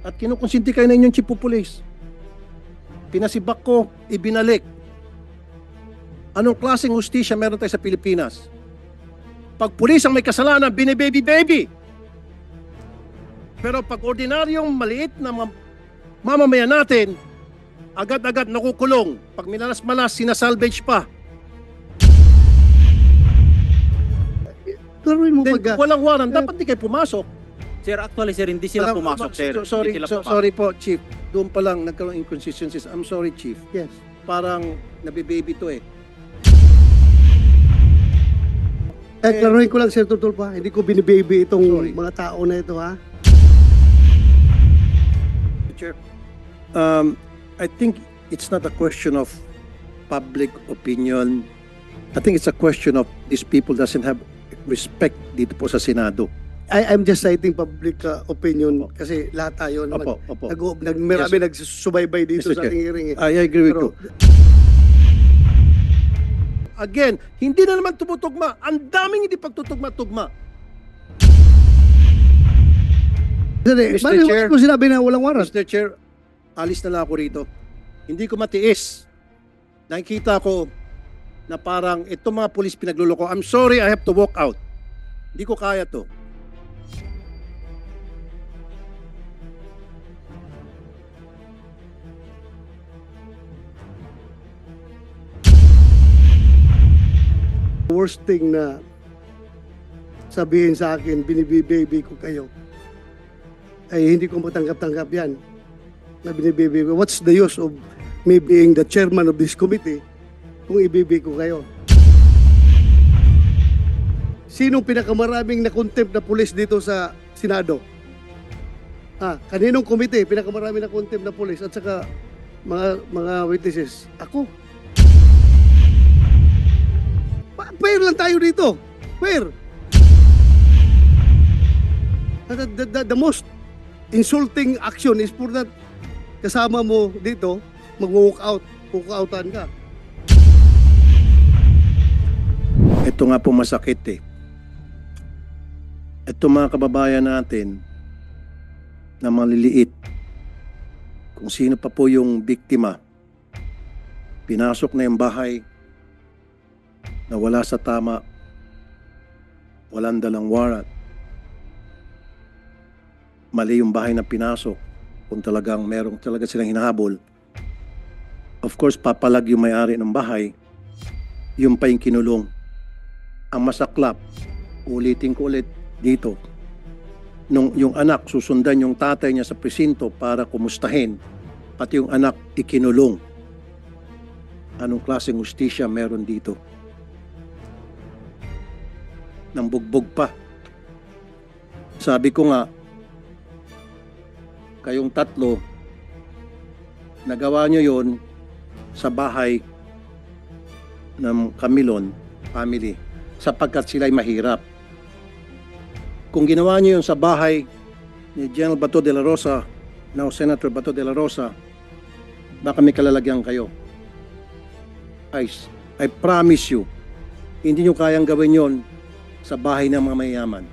At kinukonsinti kayo na inyong chief of police. Pinasibak ko, ibinalik. Anong klaseng hustisya meron tayo sa Pilipinas? Pag pulis ang may kasalanan, binibaby-baby. Pero pag ordinaryong maliit na mamamayan natin, agad-agad nakukulong. Pag minalas-malas, sinasalvage pa. Klaruin mo Then, pag... walang warrant, dapat di kayo pumasok. Sir, actually, sir, hindi sila pumasok, sir. Sorry, Hindi sila pumasok. sorry po, Chief. Doon pa lang nagkaroon inconsistencies. I'm sorry, Chief. Yes. Parang nabibaby to eh. Klaruin ko lang, Sir Tutulpa. Hindi ko binibaby itong Sorry. mga tao na ito, ha? Chair, I think it's not a question of public opinion. I think it's a question of these people doesn't have respect dito po sa Senado. I'm just citing public opinion kasi lahat tayo Opo, opo. marami nagsusubaybay dito Mr. sa Chair, ating hearing. I agree with you. Pero- Again, hindi na naman tumutugma. Ang daming hindi pagtutugma-tugma. Mr. Bakit Chair. mo sinabi na walang warrant? Mr. Chair, alis na lang ako rito. Hindi ko matiis. Nakikita ko na parang itong mga pulis pinagluloko. I'm sorry, I have to walk out. Hindi ko kaya to. Worst thing na sabihin sa akin, binibaby ko kayo, ay hindi ko matanggap-tanggap yan. Na binibaby ko. What's the use of me being the chairman of this committee kung ibibi ko kayo? Sinong pinakamaraming na-contempt na pulis dito sa Senado? Kaninong komite pinakamaraming na-contempt na pulis at saka mga witnesses? Ako. Fair lang tayo dito. Fair. The most insulting action is for that kasama mo dito, mag-walk out, walk-outan ka. Ito nga po masakit eh. Ito mga kababayan natin na maliliit, kung sino pa po yung biktima, pinasok na yung bahay na wala sa tama, walang dalang warrant. Mali yung bahay na pinasok. Kung talagang merong talaga silang hinahabol, of course, papalag yung may-ari ng bahay, yung pa yung kinulong. Ang masaklap, ulitin ko ulit dito, nung yung anak susundan yung tatay niya sa presinto para kumustahin, pati yung anak ikinulong. Anong klaseng hustisya meron dito? Nang bugbog pa. Sabi ko nga, kayong tatlo, nagawa nyo yon sa bahay ng Camilon family sapagkat sila'y mahirap. Kung ginawa nyo yon sa bahay ni General Bato de la Rosa, now Senator Bato de la Rosa, baka may kalalagyan kayo. I promise you, hindi nyo kayang gawin yon sa bahay ng mga mayayaman.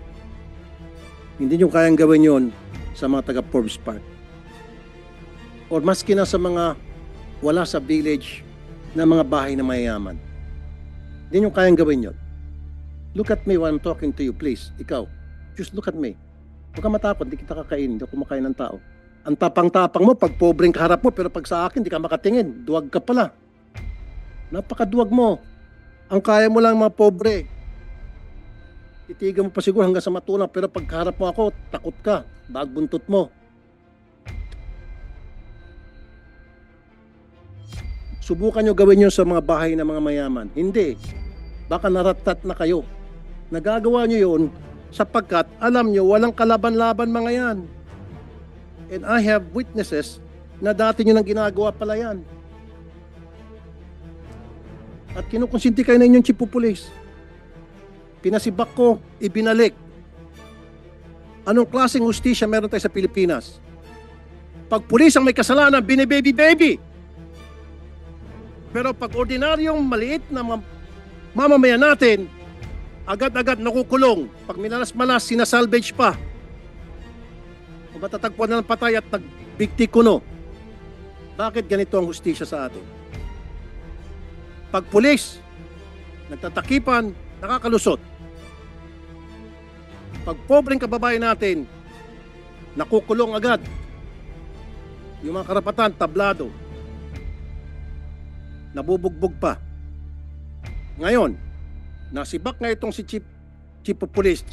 Hindi nyo kayang gawin yon sa mga taga Forbes Park. Or maski na sa mga wala sa village na mga bahay na mayayaman. Hindi nyo kayang gawin yon. Look at me while I'm talking to you, please. Ikaw, just look at me. Huwag ka matakot, hindi kita kakainin, hindi ako kumakain ng tao. Ang tapang-tapang mo, pag pobreng kaharap mo, pero pag sa akin, hindi ka makatingin. Duwag ka pala. Napakaduwag mo. Ang kaya mo lang mga pobre. Titigan mo pa siguro hanggang sa matulang, pero pag kaharap mo ako, takot ka. Bagbuntot mo. Subukan nyo gawin yun sa mga bahay ng mga mayaman. Hindi. Baka naratat na kayo. Nagagawa nyo yun sapagkat alam nyo walang kalaban-laban mga yan. And I have witnesses na dati nyo nang ginagawa pala yan. At kinukonsinti kayo na inyong chief of police. Pinasibak ko, ibinalik. Anong klaseng hustisya meron tayo sa Pilipinas? Pag pulis ang may kasalanan, binibaby-baby. Pero pag ordinaryong maliit na mamamayan natin, agad-agad nakukulong. Pag minalas-malas, sinasalvage pa. o matatagpuan na ng patay at nagbikti kuno. Bakit ganito ang hustisya sa atin? Pag pulis, nagtatakipan, nakakalusot. Pag pobreng kababayan natin, nakukulong agad. Yung mga karapatan, tablado. Nabubugbog pa. Ngayon, nasibak nga itong si Chief of Police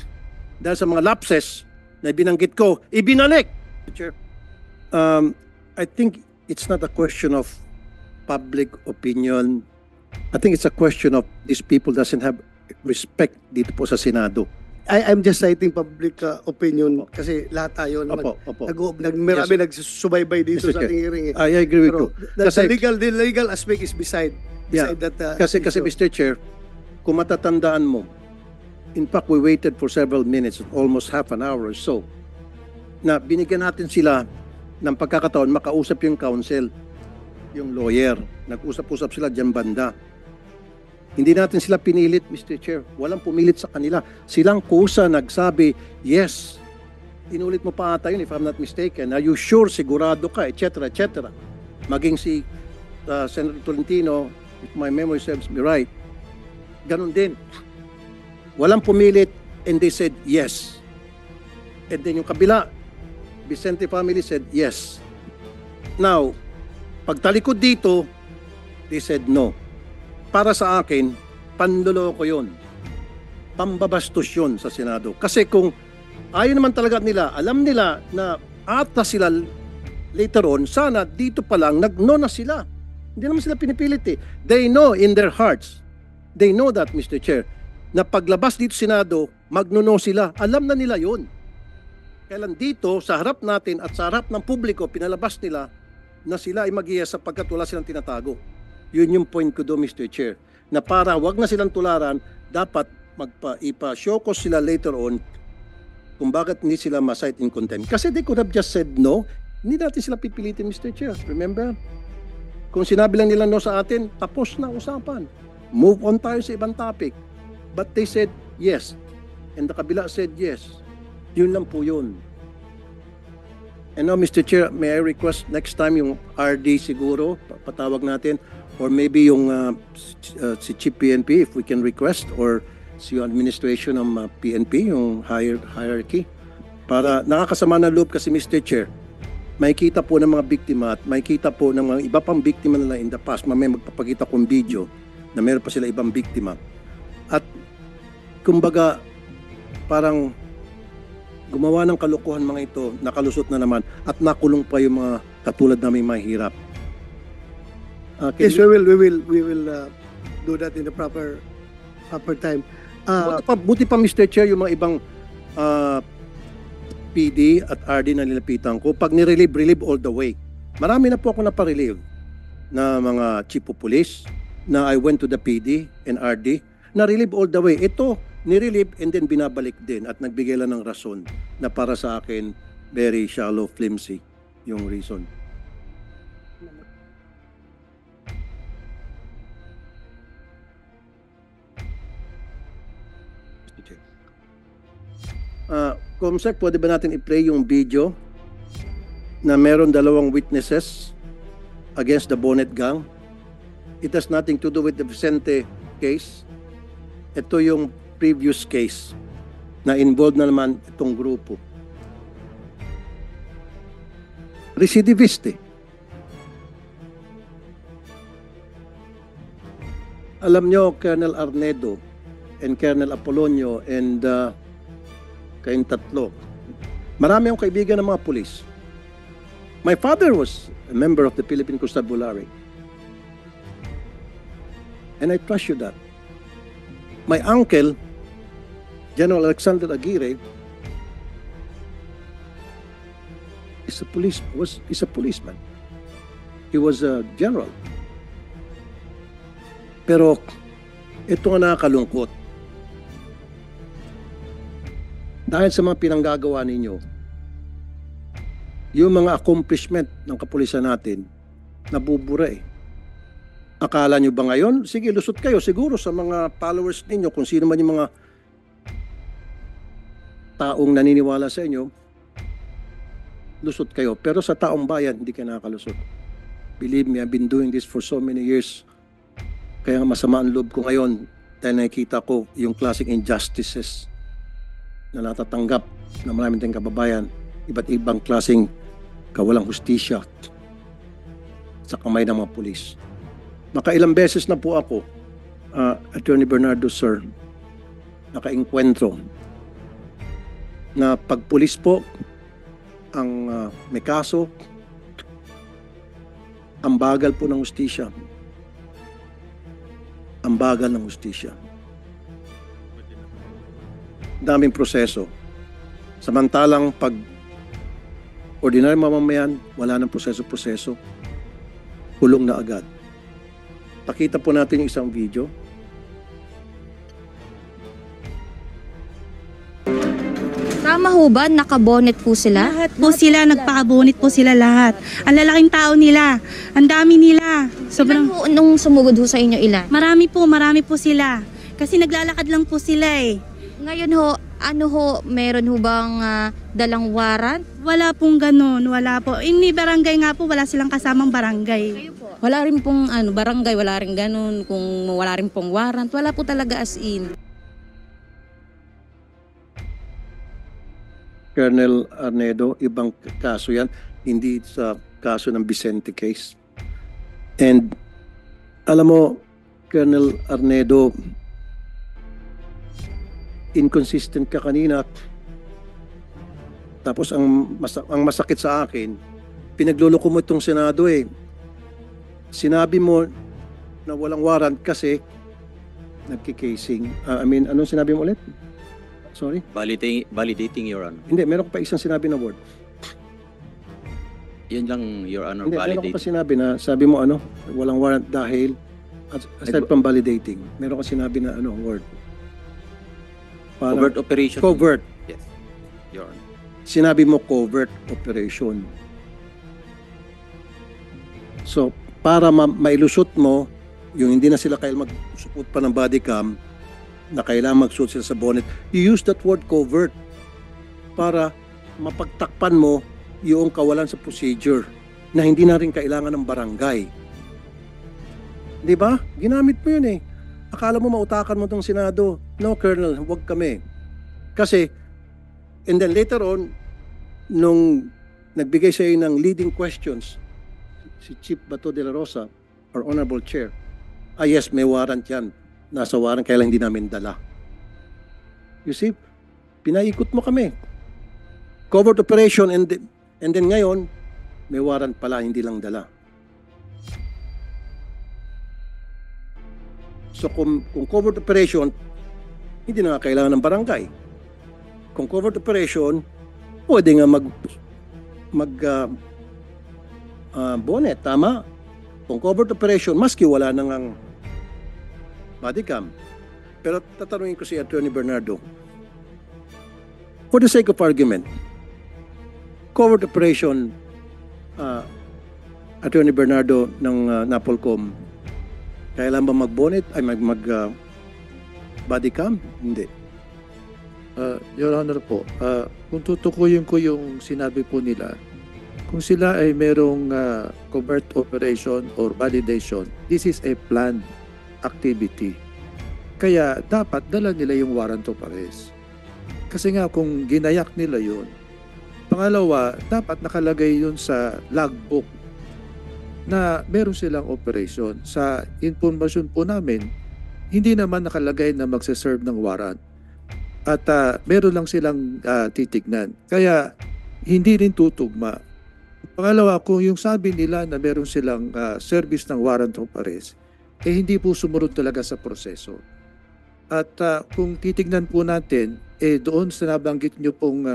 dahil sa mga lapses na binanggit ko, ibinalik. Chair, I think it's not a question of public opinion. I think it's a question of these people doesn't have respect dito po sa Senado. I'm just citing public opinion kasi lahat tayo naman. Opo. Marami nagsusubaybay dito Mr. sa Chair, ating hearing. I agree with Pero you. the legal aspect is beside Yeah, that. Kasi issue. Mr. Chair, kung matatandaan mo, in fact, we waited for several minutes, almost half an hour or so, na binigyan natin sila ng pagkakataon makausap yung counsel, yung lawyer. Nag-usap-usap sila dyan banda. Hindi natin sila pinilit, Mr. Chair. Walang pumilit sa kanila. Silang kusa nagsabi, yes. Inulit mo pa ata yun, if I'm not mistaken. Are you sure, sigurado ka, etc., etc. Maging si Senator Tolentino, if my memory serves me right, ganun din. Walang pumilit and they said yes. And then yung kabila, Vicente family said yes. Now, pagtalikod dito, they said no. Para sa akin, panloloko yun. Pambabastos yun sa Senado. Kasi kung ayaw naman talaga nila, alam nila na ata sila later on, sana dito pa lang, nag-no na sila. Hindi naman sila pinipilit eh. They know in their hearts, they know that, Mr. Chair, na paglabas dito Senado, magnuno sila. Alam na nila yun. Kailan dito, sa harap natin at sa harap ng publiko, pinalabas nila na sila ay mag-iya sapagkat wala silang tinatago. Yun yung point ko doon, Mr. Chair. Na para wag na silang tularan, dapat ipa-show ko sila later on kung bakit hindi sila ma-cite in contempt. Kasi they could have just said no. Hindi natin sila pipilitin, Mr. Chair. Remember? Kung sinabi lang nila no sa atin, tapos na usapan. Move on tayo sa ibang topic. But they said yes. And the kabila said yes. Yun lang po yun. And now, Mr. Chair, may I request next time yung RD siguro, patawag natin, or maybe yung si Chief PNP, if we can request, or si yung administration ng PNP, yung hierarchy, para nakakasama na loob kasi, Mr. Chair, makikita po ng mga biktima at makikita po ng mga iba pang biktima nila in the past, mamaya magpapakita kong video na meron pa sila ibang biktima. At kumbaga, parang gumawa ng kalokohan mga ito, nakalusot na naman, at nakulong pa yung mga katulad naming mahirap. Yes, we will do that in the proper time. Buti pa, Mr. Chair, yung mga ibang PD at RD na nilapitan ko, pag nirelieve all the way. Marami na po ako naparelieve na mga chief of police na I went to the PD and RD, na-relieve all the way. Ito, nirelieve and then binabalik din at nagbigay lang ng rason na para sa akin, very shallow, flimsy yung reason. Comsec, pwede ba natin i-play yung video na meron dalawang witnesses against the Bonnet Gang? It has nothing to do with the Vicente case. Ito yung previous case na involved na naman itong grupo. Recidivist eh. Alam nyo, Colonel Arnedo and Colonel Apolonio and kayong tatlo. Marami akong kaibigan ng mga pulis. My father was a member of the Philippine Constabulary. And I trust you that. My uncle, General Alexander Aguirre, is a policeman. He was a general. Pero ito nga nakakalungkot. Dahil sa mga pinanggagawa ninyo, yung mga accomplishment ng kapulisan natin, nabubura eh. Akala nyo ba ngayon? Sige, lusot kayo siguro sa mga followers ninyo, kung sino man yung mga taong naniniwala sa inyo. lusot kayo. Pero sa taong bayan, hindi kayo nakakalusot. Believe me, I've been doing this for so many years. Kaya masama ang loob ko ngayon dahil nakikita ko yung classic injustices na natatanggap ng maraming tayong kababayan, iba't ibang klaseng kawalang hustisya sa kamay ng mga pulis. Makailang beses na po ako, Attorney Bernardo, sir, nakainkwentro na pag pulis po ang may kaso, ang bagal po ng hustisya. Ang bagal ng hustisya. Daming proseso. Samantalang pag ordinary mamamayan, wala ng proseso-proseso, kulong na agad. Pakita po natin yung isang video. Tama ho ba? Nakabonet po sila? Lahat po sila, nagpakabunit po sila lahat. Ang lalaking tao nila, ang dami nila. Sobrang Sobrang, nung sumugod ho sa inyo ilan? marami po sila. Kasi naglalakad lang po sila eh. Ngayon ho, ano ho, meron ho bang dalang warrant? Wala pong ganun, wala po. Ini barangay nga po, wala silang kasamang barangay. Kayo po. Wala rin pong barangay, wala rin ganun. Kung wala rin pong warrant, wala po talaga as in. Colonel Arnedo, ibang kaso yan, hindi sa kaso ng Vicente case. And alam mo, Colonel Arnedo, inconsistent ka kanina. Tapos ang masakit sa akin, pinagluloko mo itong Senado eh. Sinabi mo na walang warrant kasi nagkikasing. Anong sinabi mo ulit? Sorry? Validating, Your Honor. Hindi, meron ko pa isang sinabi na word. Yun lang, Your Honor, Hindi, meron ko pa validating. sinabi na, sabi mo walang warrant dahil, aside from validating, meron ko sinabi na word. Parang, Covert operation. Covert. Yes, Your Honor. Sinabi mo covert operation. So, para mailusot mo, yung hindi na sila kailangan magsuot pa ng body cam, na kailangan magsuot sila sa bonnet, you use that word covert para mapagtakpan mo yung kawalan sa procedure na hindi na rin kailangan ng barangay. Di ba? Ginamit mo yun eh. Akala mo mautakan mo tong Senado. No, Colonel, huwag kami. Kasi, and then later on, nung nagbigay sa iyo ng leading questions, si Chief Bato de la Rosa, our Honorable Chair, yes, may warrant yan. Nasa warrant, kaya lang hindi namin dala. You see, pinaikot mo kami. Covert operation, and then ngayon, may warrant pala, hindi lang dala. So kung covert operation, hindi na nga kailangan ng barangay. Kung covert operation, pwede nga bonnet, tama? Kung covert operation, maski wala nang body cam. Pero tatanungin ko si Attorney Bernardo, for the sake of argument, covert operation, Attorney Bernardo ng Napolcom, kailan ba mag-bonnet ay body cam? Hindi. Your Honor po, kung tutukuyin ko yung sinabi po nila, kung sila ay merong covert operation or validation, this is a planned activity. Kaya dapat dala nila yung warrant of arrest. Kasi nga kung ginayak nila yun, pangalawa, dapat nakalagay yun sa logbook na meron silang operation. Sa informasyon po namin, hindi naman nakalagay na magsaserve ng warrant. At meron lang silang titignan. Kaya hindi rin tutugma. Pangalawa, kung yung sabi nila na meron silang service ng warrant of arrest, hindi po sumunod talaga sa proseso. At kung titignan po natin, doon sa nabanggit nyo pong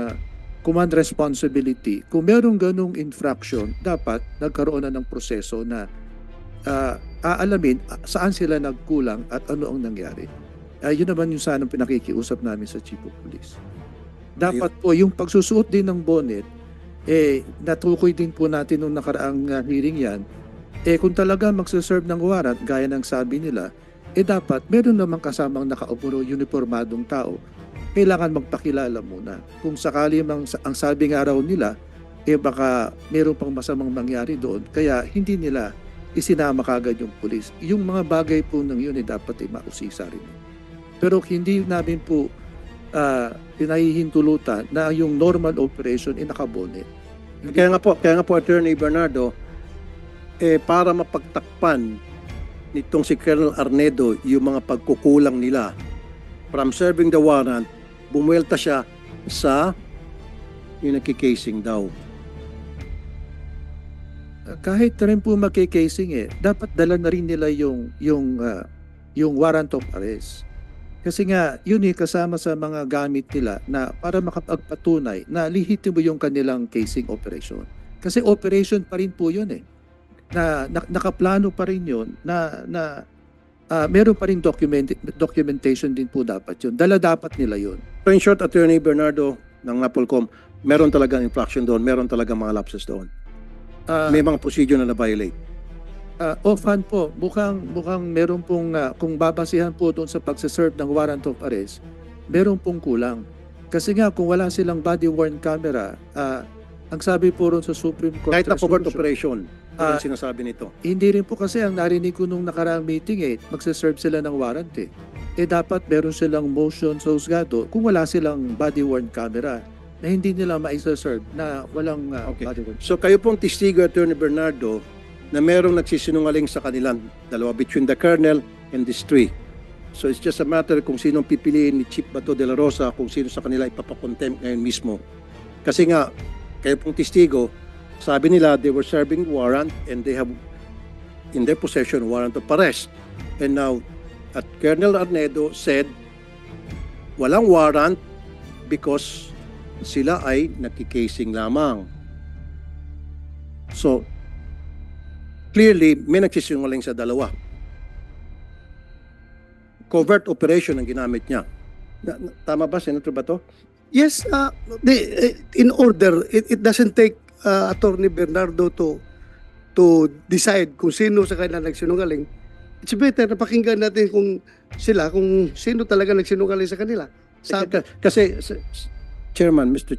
command responsibility, kung merong ganong infraction, dapat nagkaroon na ng proseso na aalamin saan sila nagkulang at ano ang nangyari. Yun naman yung sanang pinakikiusap namin sa Chief of Police. Dapat po yung pagsusuot din ng bonnet, natukoy din po natin nung nakaraang hearing yan, kung talaga magsaserve ng warrant, gaya ng sabi nila, dapat meron namang kasamang nakaupo uniformadong tao. Kailangan magpakilala muna. Kung sakali ang sabi nga raw nila, baka meron pang masamang nangyari doon. Kaya hindi nila isinama kagad yung pulis. Yung mga bagay po ng yun dapat mausisa rin. Pero hindi namin po pinahihintulutan na yung normal operation nakabonet. Kaya nga po, Attorney Bernardo, para mapagtakpan nitong si Colonel Arnedo yung mga pagkukulang nila from serving the warrant, bumuelta siya sa yung nagkikasing daw. Kahit na rin po magkikasing dapat dala na rin nila yung warrant of arrest. Kasi nga, yun kasama sa mga gamit nila na para makapagpatunay na lihitimo yung kanilang casing operation. Kasi operation pa rin po yun na nakaplano pa rin yun na meron pa rin documentation din po dapat yun. Dala dapat nila yun. So in short, Attorney Bernardo ng Napolcom, meron talagang infraction doon, meron talagang mga lapses doon. May mga procedure na na-violate. Offhand po, mukhang meron pong, kung babasihan po doon sa pagsaserve ng warrant of arrest, meron pong kulang. Kasi nga, kung wala silang body-worn camera, ang sabi po ron sa Supreme Court Kahit na covert resolution, operation, ang sinasabi nito. hindi rin po kasi ang narinig ko nung nakaraang meeting magsaserve sila ng warrant dapat meron silang motion sa husgado kung wala silang body-worn camera na hindi nila ma-serve na walang Okay. body-worn. So kayo pong testigo, Attorney Bernardo, na merong nagsisinungaling sa kanilang dalawa between the colonel and these three. So it's just a matter kung sinong pipiliin ni Chief Bato de la Rosa, kung sino sa kanila ipapakontempt ngayon mismo. Kasi nga, kayo pong testigo, sabi nila they were serving warrant and they have in their possession warrant of arrest. And now, at Colonel Arnedo said, walang warrant because sila ay nakikasing lamang. So, clearly, may nagsisinungaling sa dalawa. Covert operation ang ginamit niya. Tama ba, Senator Bato? Yes, in order, it doesn't take Attorney Bernardo to decide kung sino sa kanila nagsinungaling. It's better na pakinggan natin kung sino talaga nagsinungaling sa kanila. Kasi, Chairman, Mr.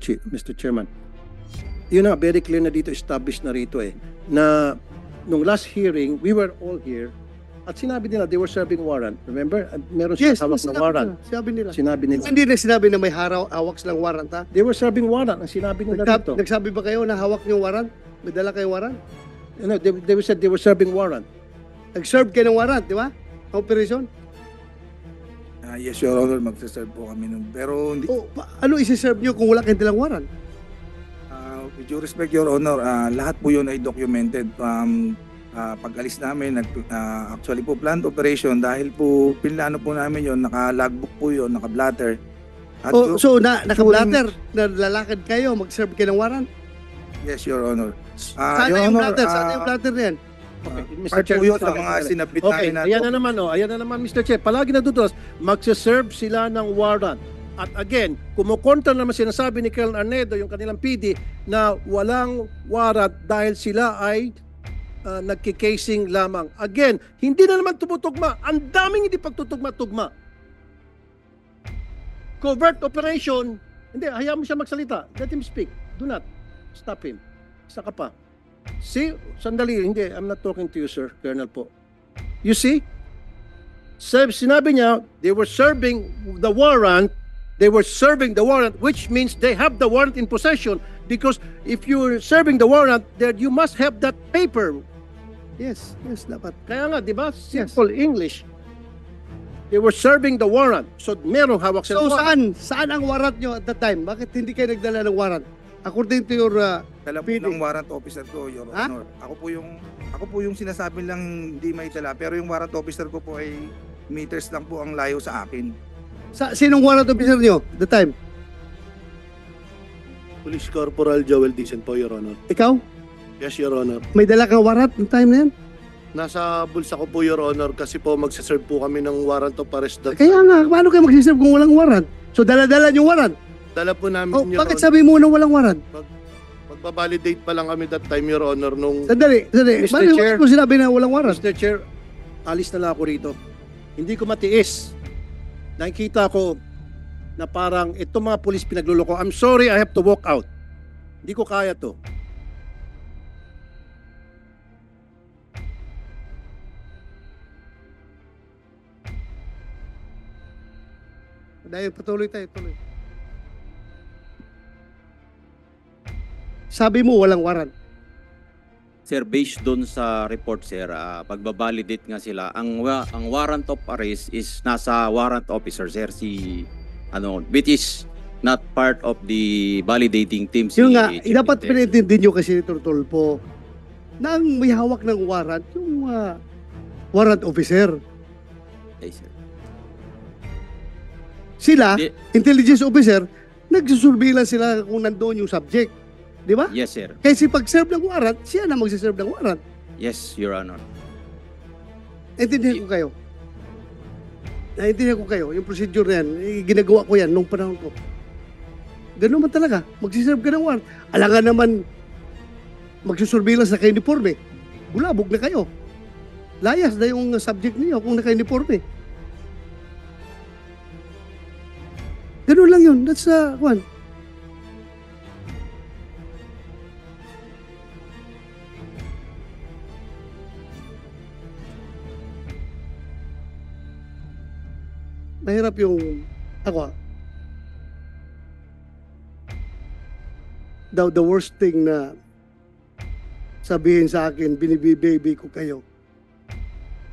Chairman, yun na, very clear na dito, established na rito na nung last hearing, we were all here, at sinabi nila, they were serving warrant. Remember? Meron Yes, silang hawak na warrant. Sinabi nila. Sinabi nila. Hindi na sinabi na may hawak silang warrant, ha? They were serving warrant. Ang sinabi nila dito. Nagsabi ba kayo na hawak niyo warrant? May dala kayong warrant? No, they said they were serving warrant. Nag-serve kayo ng warrant, di ba? Operation? Yes, Your Honor, magsaserve po kami nun. Pero hindi, Ano isi-serve niyo kung wala kayong dalang warrant? with due respect, Your Honor, lahat po yun ay documented. Pag-alis namin, actually po planned operation dahil po pinlano po namin yun, naka-logbook po yun, naka-blatter. At So, naka-blatter, na lalakad kayo, mag-serve kayo ng warrant? yes, Your Honor. Sana Your yung Honor, blatter, sana yung blatter na yan. Okay, part po yun sa mga sinabit Okay, namin na ayan na naman, ayan na naman, Mr. Chair. Palagi natutulas, magsaserve sila ng warrant. At again, kumukontra naman sinasabi ni Colonel Arnedo, yung kanilang PD, na walang warrant dahil sila ay nagkikasing lamang. Again, hindi na naman tumutugma. Ang daming hindi pagtutugma-tugma. Covert operation, hindi, hayaan mo siya magsalita. Let him speak. Do not stop him. Isa ka pa. See, sandali, hindi, I'm not talking to you, sir, Colonel po. You see? Sinabi niya, they were serving the warrant, which means they have the warrant in possession, because if you're serving the warrant, then you must have that paper. Yes, dapat. Kaya nga, di ba? Simple English. They were serving the warrant. So, merong hawak So, sila. saan ang warrant nyo at that time? Bakit hindi kayo nagdala ng warrant? According to your dala po PD. ng warrant officer ko, Your Ha? Honor. Ako po yung sinasabi lang hindi may dala, pero yung warrant officer ko po ay meters lang po ang layo sa akin. Sinong warrant officer nyo at the time? Police Corporal Joel Dicen po, Your Honor. Ikaw? Yes, Your Honor. May dala kang warrant ng time na yan? Nasa bulsa ko po, Your Honor, kasi po magsaserve po kami ng warrant of arrest. Kaya nga, paano kayo magsiserve kung walang warrant? So, dala-dala yung warrant. Dala po namin, Your Bakit Honor. sabi mo na walang warrant? Magbabalidate pa lang kami that time, Your Honor, nung... Sandali. Mr. Bakit Chair. mo sinabi na walang warrant? Mr. Chair, alis na lang ako rito. Hindi ko matiis. Nakikita ko na parang itong mga pulis pinagluloko. I'm sorry, I have to walk out. Hindi ko kaya to. Dahil patuloy tayo, tuloy. Sabi mo walang warrant. Sir, based doon sa report, sir, pagbabalidate nga sila, ang warrant of arrest is nasa warrant officer, sir, which is not part of the validating team. Yung nga, Chief dapat Intel. pinintindi nyo kasi Dr. Tulfo na ang may hawak ng warrant, yung warrant officer. Yes, sir. Sila, Di- intelligence officer, nagsusurveillance sila kung nandoon yung subject. Di ba? Yes, sir. Kasi pag-serve ng warrant, siya na magsiserve ng warrant. Yes, Your Honor. Naintindihan ko kayo. Naintindihan ko kayo. Yung procedure na yan, ginagawa ko yan nung panahon ko. Ganun man talaga. Magsiserve ka ng warrant. Alangan naman magsusurveillance na ka-uniforme. Bulabog na kayo. Layas na yung subject niyo kung naka-uniforme. Ganun lang yun. That's one. Mahirap yung ako. The worst thing na sabihin sa akin, binibibaby ko kayo,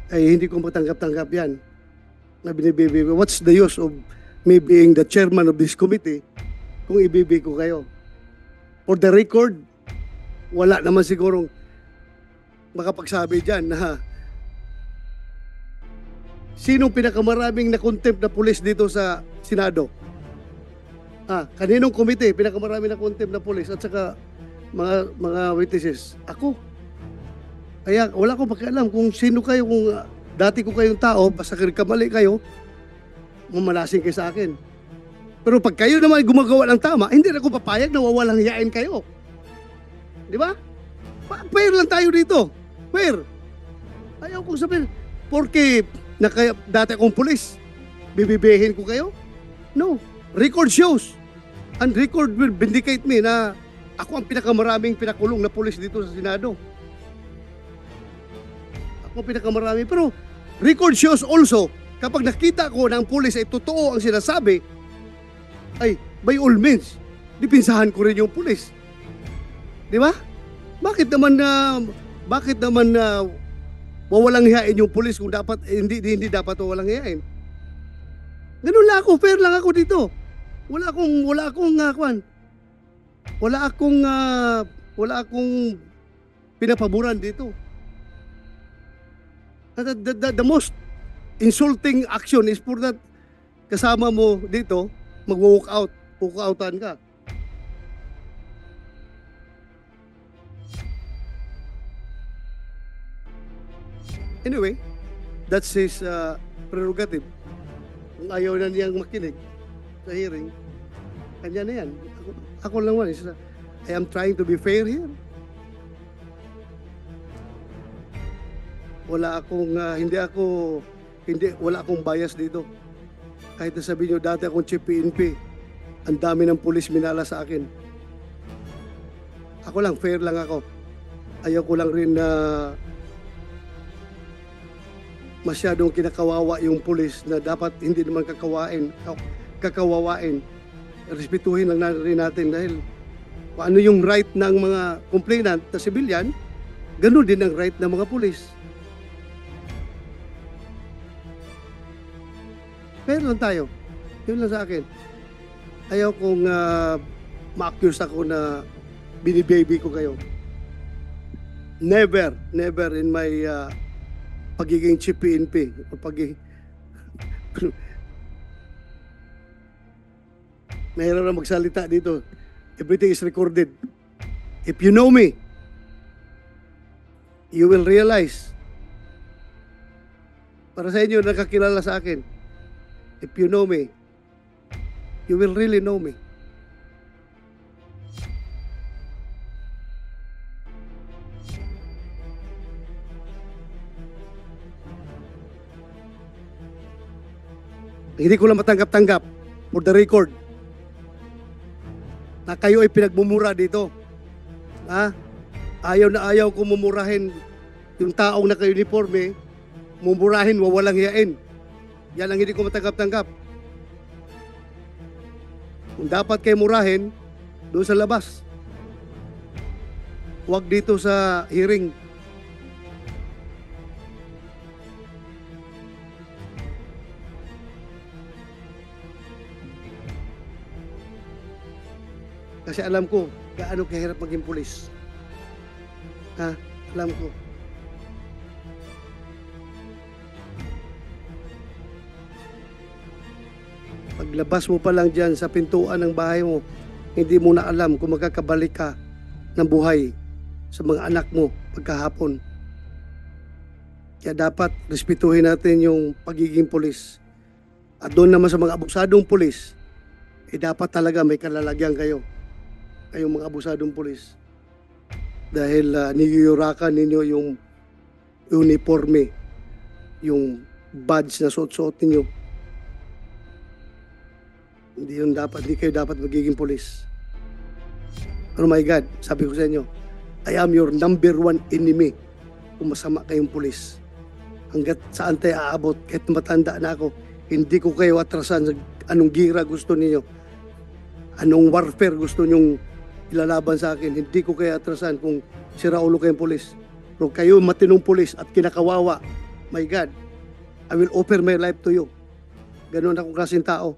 ay hindi ko matanggap-tanggap yan. Na binibaby ko. What's the use of me being the chairman of this committee kung ibibi ko kayo? For the record, wala naman sigurong makapagsabi dyan na sinong pinakamaraming na-contempt na pulis dito sa Senado? Kaninong komite pinakamaraming na-contempt na pulis at saka mga witnesses? Ako. Kaya wala akong pakialam kung sino kayo, kung dati ko kayong tao, basta kamali kayo, mamalasing kayo sa akin. Pero pag kayo naman gumagawa ng tama, hindi na ako papayag na wawalang hiyain kayo. Di ba? Fair lang tayo dito. Fair. Ayaw kong sabihin, porque dati akong pulis, bibibihin ko kayo? No. Record shows. And record will vindicate me na ako ang pinakamaraming pinakulong na pulis dito sa Senado. Ako ang pinakamaraming. Pero record shows also, kapag nakita ko na ang pulis ay totoo ang sinasabi, ay by all means, dipinsahan ko rin yung pulis. Di ba? Bakit naman wawalang hiyain yung pulis kung dapat hindi dapat walang hiyain? Ganun lang ako, fair lang ako dito. Wala akong pinapaboran dito. The most insulting action is for that kasama mo dito mag-walk out, walk-outan ka. Anyway, that's his prerogative. Kung ayaw na niyang makinig sa hearing, kanya na yan. Ako lang man, I am trying to be fair here. Wala akong bias dito. Kahit na sabihin nyo, dati akong chief PNP, ang dami ng pulis minala sa akin. Ako lang, fair lang ako. Ayaw ko lang rin na masyadong kinakawawa yung pulis na dapat hindi naman kakawawain. Respetuhin lang rin natin dahil kung ano yung right ng mga complainant na civilian, ganun din ang right ng mga pulis. Pero lang tayo. Yun lang sa akin. Ayaw kong ma-accuse ako na binibaby ko kayo. Never in my pagiging chief PNP o mahirap na magsalita dito. Everything is recorded. If you know me, you will realize. Para sa inyo nakakilala sa akin, if you know me, you will really know me. Hindi ko lang matanggap-tanggap for the record na kayo ay pinagmumura dito. Ayaw na ayaw ko mumurahin yung taong naka-uniforme, mumurahin, wawalang hiyain. Yan ang hindi ko matanggap-tanggap. Kung dapat kayo murahin, doon sa labas. Huwag dito sa hearing. Kasi alam ko, gaano kahirap maging pulis. Ha? Alam ko. Paglabas mo pa lang dyan sa pintuan ng bahay mo, hindi mo na alam kung magkakabalik ka ng buhay sa mga anak mo pagkahapon. Kaya dapat respetuhin natin yung pagiging pulis. At doon naman sa mga abusadong pulis, dapat talaga may kalalagyan kayo. Kayong mga abusadong pulis. Dahil niyuyurakan ninyo yung uniforme, yung badge na suot-suot ninyo. Hindi kayo dapat magiging pulis. Oh my God, sabi ko sa inyo, I am your number 1 enemy kung masama kayong pulis. Hanggat saan tayo aabot, kahit matanda na ako, hindi ko kayo atrasan sa anong gira gusto niyo, anong warfare gusto nyong ilalaban sa akin. Hindi ko kayo atrasan kung siraulo kayong pulis. Pero kayo matinong pulis at kinakawawa, my God, I will offer my life to you. Ganun akong klaseng tao.